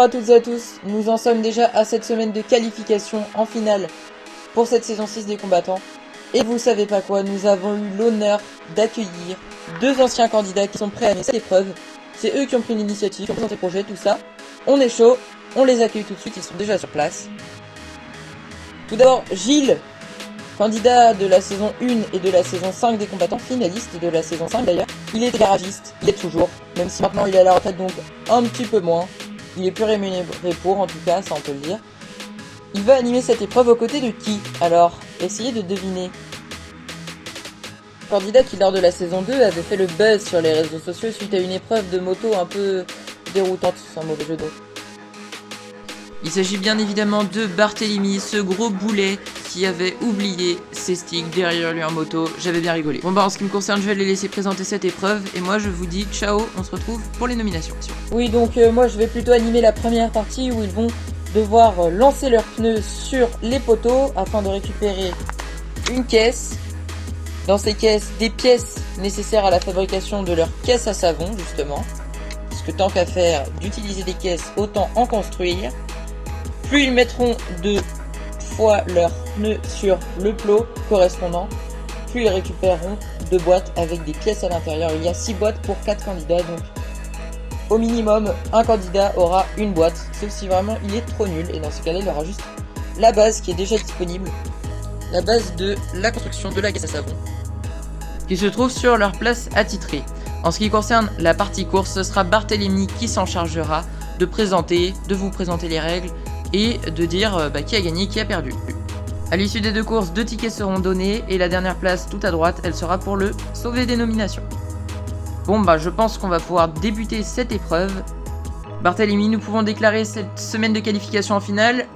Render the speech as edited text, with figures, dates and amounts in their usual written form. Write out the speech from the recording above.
Bonjour à toutes et à tous, nous en sommes déjà à cette semaine de qualification en finale pour cette saison 6 des combattants. Et vous savez pas quoi, nous avons eu l'honneur d'accueillir deux anciens candidats qui sont prêts à mener cette épreuve. C'est eux qui ont pris l'initiative, qui ont présenté le projet, tout ça. On est chaud, on les accueille tout de suite, ils sont déjà sur place. Tout d'abord, Gilles, candidat de la saison 1 et de la saison 5 des combattants, finaliste de la saison 5 d'ailleurs. Il était garagiste, il est toujours, même si maintenant il est à la retraite donc un petit peu moins. Il est plus rémunéré pour, en tout cas, ça on peut le dire. Il va animer cette épreuve aux côtés de qui? Alors, essayez de deviner. Un candidat qui lors de la saison 2 avait fait le buzz sur les réseaux sociaux suite à une épreuve de moto un peu déroutante, sans mauvais jeu de mots. Il s'agit bien évidemment de Barthélemy, ce gros boulet qui avait oublié ses sticks derrière lui en moto. J'avais bien rigolé. Bon bah en ce qui me concerne, je vais les laisser présenter cette épreuve et moi je vous dis ciao, on se retrouve pour les nominations. Oui, donc moi je vais plutôt animer la première partie où ils vont devoir lancer leurs pneus sur les poteaux afin de récupérer une caisse. Dans ces caisses, des pièces nécessaires à la fabrication de leur caisse à savon justement. Parce que tant qu'à faire d'utiliser des caisses, autant en construire. Plus ils mettront de fois leurs pneus sur le plot correspondant, plus ils récupéreront 2 boîtes avec des pièces à l'intérieur. Il y a 6 boîtes pour 4 candidats, donc au minimum, un candidat aura une boîte, sauf si vraiment il est trop nul. Et dans ce cas-là, il aura juste la base qui est déjà disponible, la base de la construction de la caisse à savon, qui se trouve sur leur place attitrée. En ce qui concerne la partie course, ce sera Barthélemy qui s'en chargera de vous présenter les règles et de dire qui a gagné, qui a perdu. A l'issue des 2 courses, 2 tickets seront donnés et la dernière place tout à droite, elle sera pour le sauver des nominations. Bon bah je pense qu'on va pouvoir débuter cette épreuve. Barthélemy, nous pouvons déclarer cette semaine de qualification en finale